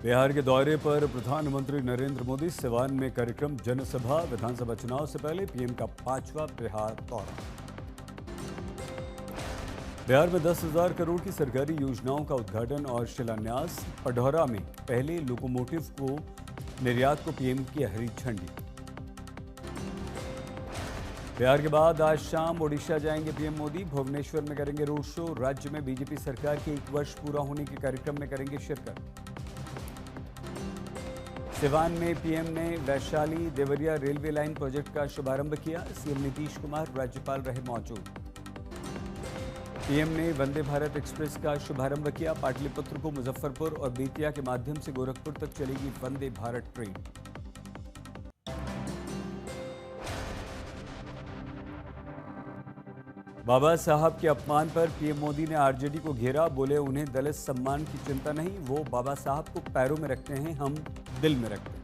बिहार के दौरे पर प्रधानमंत्री नरेंद्र मोदी सिवान में कार्यक्रम जनसभा। विधानसभा चुनाव से पहले पीएम का 5वां बिहार दौरा। बिहार में 10,000 करोड़ की सरकारी योजनाओं का उद्घाटन और शिलान्यास। पढौरा में पहले लोकोमोटिव को निर्यात को पीएम की हरी झंडी। बिहार के बाद आज शाम ओडिशा जाएंगे पीएम मोदी। भुवनेश्वर में करेंगे रोड शो। राज्य में बीजेपी सरकार के 1 वर्ष पूरा होने के कार्यक्रम में करेंगे शिरकत। सिवान में पीएम ने Vaishali Deoria railway line project का शुभारंभ किया। सीएम नीतीश कुमार राज्यपाल रहे मौजूद। पीएम ने वंदे भारत एक्सप्रेस का शुभारंभ किया। पाटलिपुत्र को मुजफ्फरपुर और बेतिया के माध्यम से गोरखपुर तक चलेगी वंदे भारत ट्रेन। बाबा साहब के अपमान पर पीएम मोदी ने आरजेडी को घेरा। बोले उन्हें दलित सम्मान की चिंता नहीं, वो बाबा साहब को पैरों में रखते हैं, हम दिल में रखते हैं।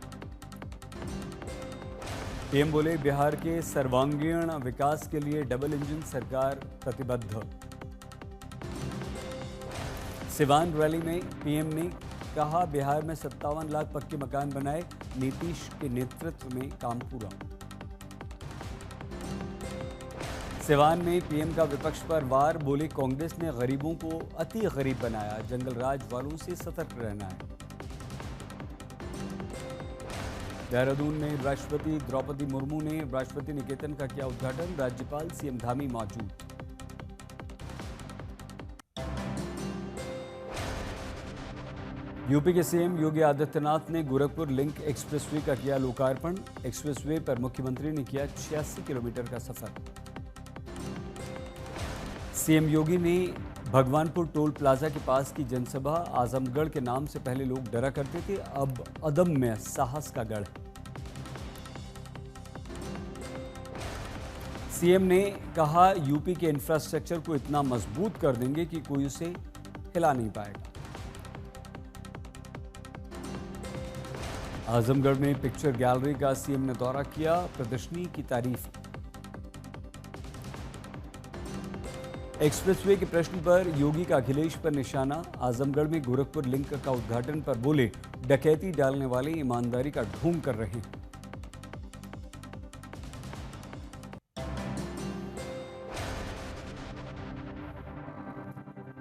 पीएम बोले बिहार के सर्वांगीण विकास के लिए डबल इंजन सरकार प्रतिबद्ध। सिवान रैली में पीएम ने कहा बिहार में 57 लाख पक्के मकान बनाए, नीतीश के नेतृत्व में काम पूरा। सिवान में पीएम का विपक्ष पर वार। बोले कांग्रेस ने गरीबों को अति गरीब बनाया, जंगल राज वालों से सतर्क रहना है। देहरादून में राष्ट्रपति द्रौपदी मुर्मू ने राष्ट्रपति निकेतन का किया उद्घाटन। राज्यपाल सीएम धामी मौजूद। यूपी के सीएम योगी आदित्यनाथ ने गोरखपुर लिंक एक्सप्रेसवे का किया लोकार्पण। एक्सप्रेसवे पर मुख्यमंत्री ने किया 86 किलोमीटर का सफर। सीएम योगी ने भगवानपुर टोल प्लाजा के पास की जनसभा। आजमगढ़ के नाम से पहले लोग डरा करते थे, अब अदम्य साहस का गढ़। सीएम ने कहा यूपी के इंफ्रास्ट्रक्चर को इतना मजबूत कर देंगे कि कोई उसे हिला नहीं पाएगा। आजमगढ़ में पिक्चर गैलरी का सीएम ने दौरा किया, प्रदर्शनी की तारीफ। एक्सप्रेसवे के प्रश्न पर योगी का अखिलेश पर निशाना। आजमगढ़ में गोरखपुर लिंक का उद्घाटन पर बोले डकैती डालने वाले ईमानदारी का ढोंग कर रहे हैं।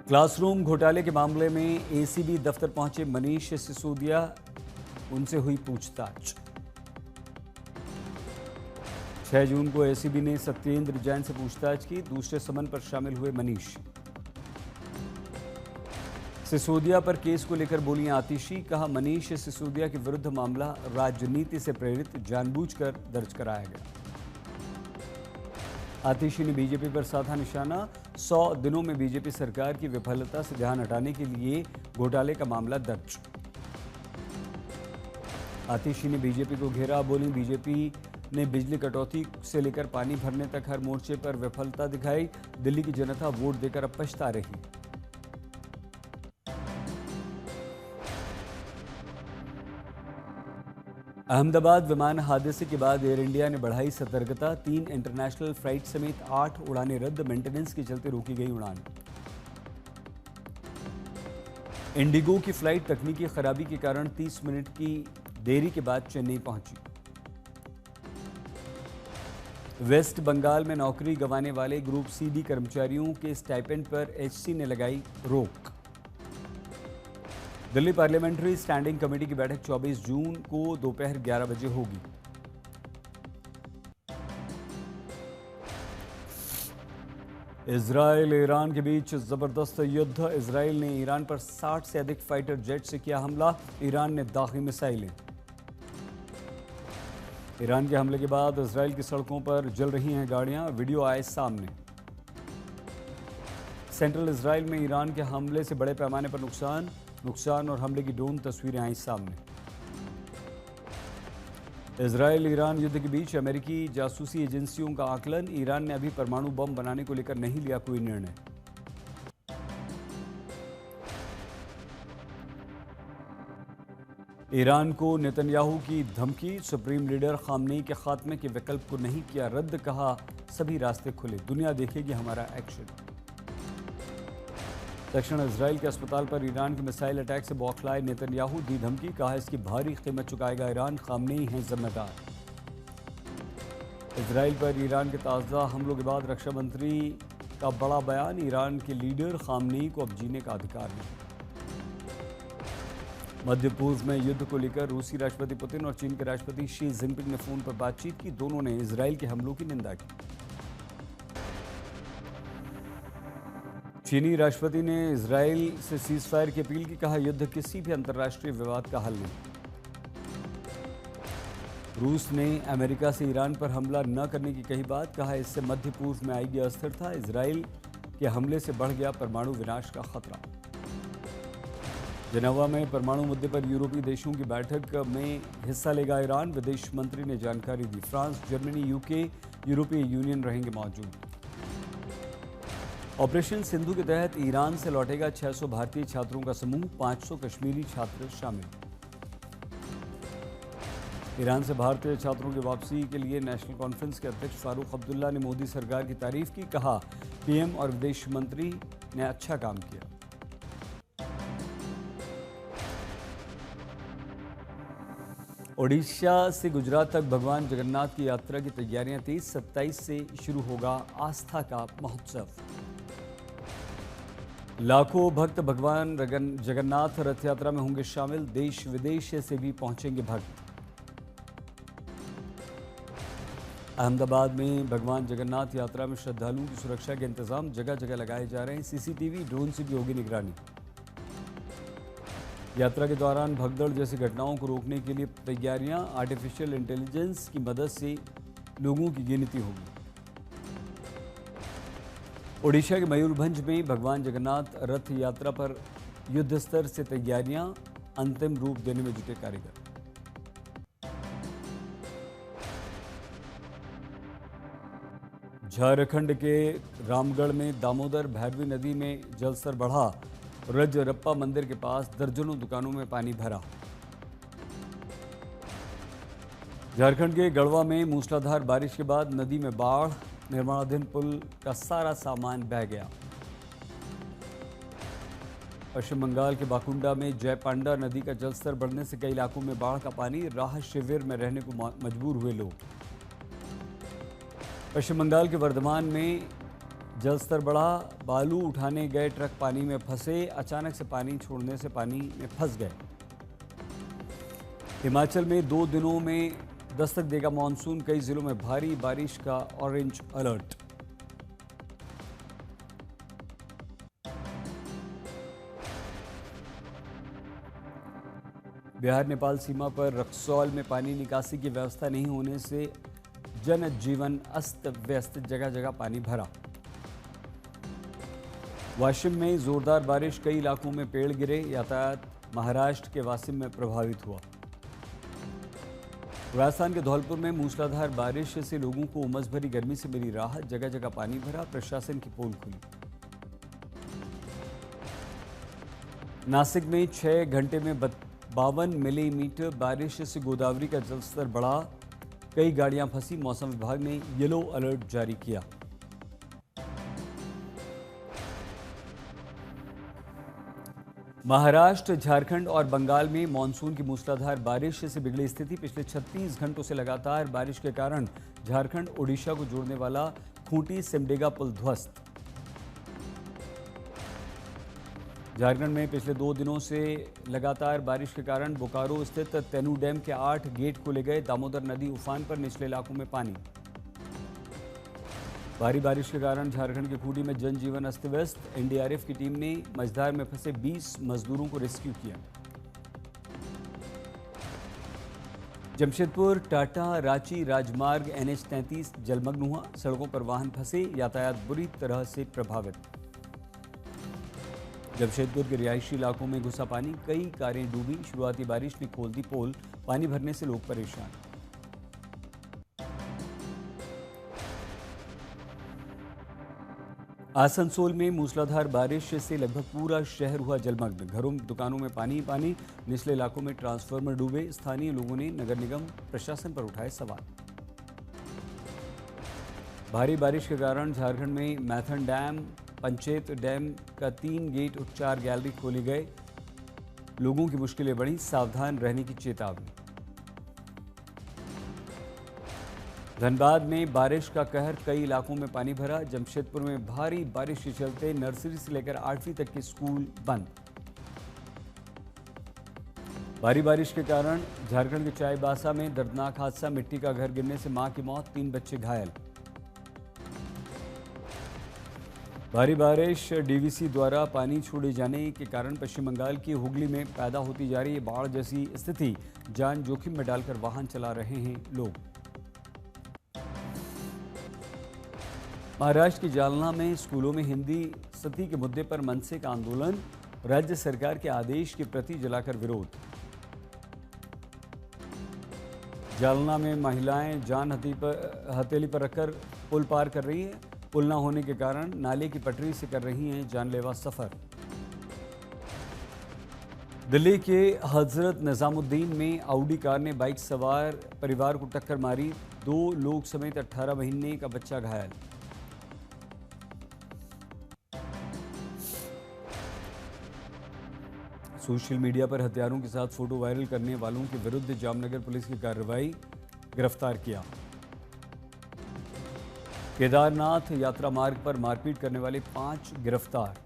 क्लासरूम घोटाले के मामले में एसीबी दफ्तर पहुंचे मनीष सिसोदिया, उनसे हुई पूछताछ। 6 जून को एसीबी ने सत्येंद्र जैन से पूछताछ की। दूसरे समन पर शामिल हुए मनीष। सिसोदिया पर केस को लेकर बोलियां आतिशी। कहा मनीष सिसोदिया के विरुद्ध मामला राजनीति से प्रेरित जानबूझकर दर्ज कराया गया। आतिशी ने बीजेपी पर साधा निशाना। 100 दिनों में बीजेपी सरकार की विफलता से ध्यान हटाने के लिए घोटाले का मामला दर्ज। आतिशी ने बीजेपी को घेरा। बोली बीजेपी ने बिजली कटौती से लेकर पानी भरने तक हर मोर्चे पर विफलता दिखाई। दिल्ली की जनता वोट देकर अब पछता रही। अहमदाबाद विमान हादसे के बाद एयर इंडिया ने बढ़ाई सतर्कता। 3 इंटरनेशनल फ्लाइट समेत 8 उड़ानें रद्द। मेंटेनेंस के चलते रोकी गई उड़ान। इंडिगो की फ्लाइट तकनीकी खराबी के कारण 30 मिनट की देरी के बाद चेन्नई पहुंची। वेस्ट बंगाल में नौकरी गंवाने वाले ग्रुप सी-डी कर्मचारियों के स्टाइपेंड पर एचसी ने लगाई रोक। दिल्ली पार्लियामेंट्री स्टैंडिंग कमेटी की बैठक 24 जून को दोपहर 11 बजे होगी। इजरायल ईरान के बीच जबरदस्त युद्ध। इजरायल ने ईरान पर 60 से अधिक फाइटर जेट से किया हमला। ईरान ने दागी मिसाइलें। ईरान के हमले के बाद इजरायल की सड़कों पर जल रही हैं गाड़ियां। वीडियो आए सामने। सेंट्रल इजरायल में ईरान के हमले से बड़े पैमाने पर नुकसान और हमले की ड्रोन तस्वीरें आई सामने। इजरायल ईरान युद्ध के बीच अमेरिकी जासूसी एजेंसियों का आकलन। ईरान ने अभी परमाणु बम बनाने को लेकर नहीं लिया कोई निर्णय। ईरान को नेतन्याहू की धमकी। सुप्रीम लीडर खामनेई के खात्मे के विकल्प को नहीं किया रद्द। कहा सभी रास्ते खुले, दुनिया देखेगी हमारा एक्शन। दक्षिण इजराइल के अस्पताल पर ईरान के मिसाइल अटैक से बौखलाए नेतन्याहू, दी धमकी, कहा इसकी भारी कीमत चुकाएगा ईरान, खामनेई हैं जिम्मेदार। इजराइल पर ईरान के ताज़ा हमलों के बाद रक्षा मंत्री का बड़ा बयान, ईरान के लीडर खामनेई को अब जीने का अधिकार नहीं। मध्य पूर्व में युद्ध को लेकर रूसी राष्ट्रपति पुतिन और चीन के राष्ट्रपति शी जिनपिंग ने फोन पर बातचीत की, दोनों ने इजराइल के हमलों की निंदा की। चीनी राष्ट्रपति ने इजराइल से सीजफायर की अपील की, कहा युद्ध किसी भी अंतर्राष्ट्रीय विवाद का हल नहीं। रूस ने अमेरिका से ईरान पर हमला न करने की कही बात, कहा इससे मध्य पूर्व में आएगी अस्थिरता, इजराइल के हमले से बढ़ गया परमाणु विनाश का खतरा। जेनेवा में परमाणु मुद्दे पर यूरोपीय देशों की बैठक में हिस्सा लेगा ईरान, विदेश मंत्री ने जानकारी दी। फ्रांस, जर्मनी, यूके, यूरोपीय यूनियन रहेंगे मौजूद। ऑपरेशन सिंधु के तहत ईरान से लौटेगा 600 भारतीय छात्रों का समूह, 500 कश्मीरी छात्र शामिल। ईरान से भारतीय छात्रों की वापसी के लिए नेशनल कॉन्फ्रेंस के अध्यक्ष फारूक अब्दुल्ला ने मोदी सरकार की तारीफ की, कहा पीएम और विदेश मंत्री ने अच्छा काम किया। ओडिशा से गुजरात तक भगवान जगन्नाथ की यात्रा की तैयारियां तेज, 27 से शुरू होगा आस्था का महोत्सव। लाखों भक्त भगवान जगन्नाथ रथ यात्रा में होंगे शामिल, देश विदेश से भी पहुंचेंगे भक्त। अहमदाबाद में भगवान जगन्नाथ यात्रा में श्रद्धालुओं की सुरक्षा के इंतजाम जगह जगह लगाए जा रहे हैं, सीसीटीवी, ड्रोन से भी होगी निगरानी। यात्रा के दौरान भगदड़ जैसी घटनाओं को रोकने के लिए तैयारियां, आर्टिफिशियल इंटेलिजेंस की मदद से लोगों की गिनती होगी। ओडिशा के मयूरभंज में भगवान जगन्नाथ रथ यात्रा पर युद्ध स्तर से तैयारियां, अंतिम रूप देने में जुटे कारीगर। झारखंड के रामगढ़ में दामोदर भैरवी नदी में जलस्तर बढ़ा, रजरप्पा मंदिर के पास दर्जनों दुकानों में पानी भरा। झारखंड के गढ़वा में मूसलाधार बारिश के बाद नदी में बाढ़, निर्माणाधीन पुल का सारा सामान बह गया। पश्चिम बंगाल के बाकुंडा में जयपांडा नदी का जलस्तर बढ़ने से कई इलाकों में बाढ़ का पानी, राहत शिविर में रहने को मजबूर हुए लोग। पश्चिम बंगाल के वर्धमान में जलस्तर बढ़ा, बालू उठाने गए ट्रक पानी में फंसे, अचानक से पानी छोड़ने से पानी में फंस गए। हिमाचल में 2 दिनों में दस्तक देगा मानसून, कई जिलों में भारी बारिश का ऑरेंज अलर्ट। बिहार नेपाल सीमा पर रक्सौल में पानी निकासी की व्यवस्था नहीं होने से जनजीवन अस्त व्यस्त, जगह जगह पानी भरा। वाशिम में जोरदार बारिश, कई इलाकों में पेड़ गिरे, यातायात महाराष्ट्र के वासिम में प्रभावित हुआ। राजस्थान के धौलपुर में मूसलाधार बारिश से लोगों को उमस भरी गर्मी से मिली राहत, जगह जगह पानी भरा, प्रशासन की पोल खुली। नासिक में 6 घंटे में 52 मिलीमीटर बारिश से गोदावरी का जलस्तर बढ़ा, कई गाड़ियां फंसी, मौसम विभाग ने येलो अलर्ट जारी किया। महाराष्ट्र, झारखंड और बंगाल में मानसून की मूसलाधार बारिश से बिगड़ी स्थिति, पिछले 36 घंटों से लगातार बारिश के कारण झारखंड ओडिशा को जोड़ने वाला खूंटी सिमडेगा पुल ध्वस्त। झारखंड में पिछले 2 दिनों से लगातार बारिश के कारण बोकारो स्थित तेनू डैम के 8 गेट खोले गए, दामोदर नदी उफान पर, निचले इलाकों में पानी। भारी बारिश के कारण झारखंड के खूंटी में जनजीवन अस्त व्यस्त, एनडीआरएफ की टीम ने मझधार में फंसे 20 मजदूरों को रेस्क्यू किया। जमशेदपुर टाटा रांची राजमार्ग NH-33 जलमग्न हुआ, सड़कों पर वाहन फंसे, यातायात बुरी तरह से प्रभावित। जमशेदपुर के रिहायशी इलाकों में घुसा पानी, कई कारें डूबी, शुरुआती बारिश ने खोल दी पोल, पानी भरने से लोग परेशान। आसनसोल में मूसलाधार बारिश से लगभग पूरा शहर हुआ जलमग्न, घरों दुकानों में पानी पानी, निचले इलाकों में ट्रांसफार्मर डूबे, स्थानीय लोगों ने नगर निगम प्रशासन पर उठाए सवाल। भारी बारिश के कारण झारखंड में मैथन डैम पंचेत डैम का 3 गेट और 4 गैलरी खोले गए। लोगों की मुश्किलें बढ़ी, सावधान रहने की चेतावनी। धनबाद में बारिश का कहर, कई इलाकों में पानी भरा। जमशेदपुर में भारी बारिश के चलते नर्सरी से लेकर 8वीं तक के स्कूल बंद। भारी बारिश के कारण झारखंड के चाईबासा में दर्दनाक हादसा, मिट्टी का घर गिरने से मां की मौत, 3 बच्चे घायल। भारी बारिश, डीवीसी द्वारा पानी छोड़े जाने के कारण पश्चिम बंगाल की हुगली में पैदा होती जा रही बाढ़ जैसी स्थिति, जान जोखिम में डालकर वाहन चला रहे हैं लोग। महाराष्ट्र की जालना में स्कूलों में हिंदी सती के मुद्दे पर मनसे का आंदोलन, राज्य सरकार के आदेश के प्रति जलाकर विरोध। जालना में महिलाएं जान हथेली पर रखकर पुल पार कर रही हैं। पुल न होने के कारण नाले की पटरी से कर रही हैं जानलेवा सफर। दिल्ली के हजरत निजामुद्दीन में ऑडी कार ने बाइक सवार परिवार को टक्कर मारी, 2 लोग समेत 18 महीने का बच्चा घायल। सोशल मीडिया पर हथियारों के साथ फोटो वायरल करने वालों के विरुद्ध जामनगर पुलिस की कार्रवाई, गिरफ्तार किया। केदारनाथ यात्रा मार्ग पर मारपीट करने वाले 5 गिरफ्तार,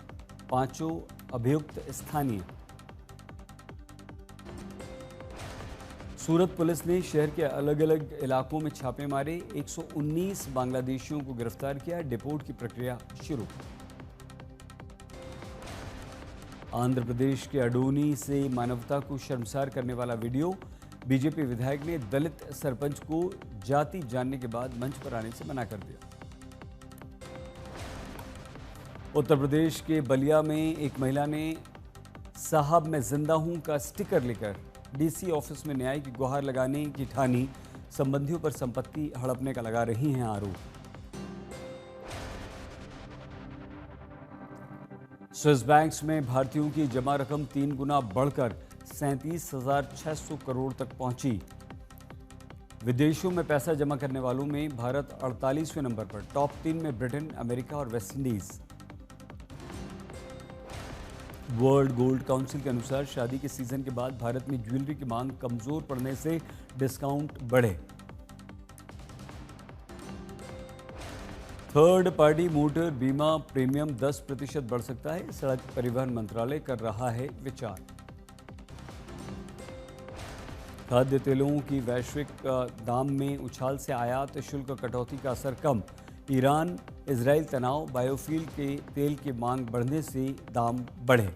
5 अभियुक्त स्थानीय। सूरत पुलिस ने शहर के अलग अलग इलाकों में छापे मारे, 119 बांग्लादेशियों को गिरफ्तार किया। डिपोर्ट की प्रक्रिया शुरू। आंध्र प्रदेश के अडोनी से मानवता को शर्मसार करने वाला वीडियो, बीजेपी विधायक ने दलित सरपंच को जाति जानने के बाद मंच पर आने से मना कर दिया। उत्तर प्रदेश के बलिया में एक महिला ने साहब मैं जिंदा हूं का स्टिकर लेकर डीसी ऑफिस में न्याय की गुहार लगाने की ठानी, संबंधियों पर संपत्ति हड़पने का लगा रही हैं आरोप। स्विस बैंक्स में भारतीयों की जमा रकम 3 गुना बढ़कर 37,600 करोड़ तक पहुंची। विदेशों में पैसा जमा करने वालों में भारत 48वें नंबर पर, टॉप 3 में ब्रिटेन, अमेरिका और वेस्टइंडीज। वर्ल्ड गोल्ड काउंसिल के अनुसार शादी के सीजन के बाद भारत में ज्वेलरी की मांग कमजोर पड़ने से डिस्काउंट बढ़े। थर्ड पार्टी मोटर बीमा प्रीमियम 10% बढ़ सकता है, सड़क परिवहन मंत्रालय कर रहा है विचार। खाद्य तेलों की वैश्विक दाम में उछाल से आयात शुल्क कटौती का असर कम। ईरान इजराइल तनाव, बायोफ्यूल के तेल की मांग बढ़ने से दाम बढ़े।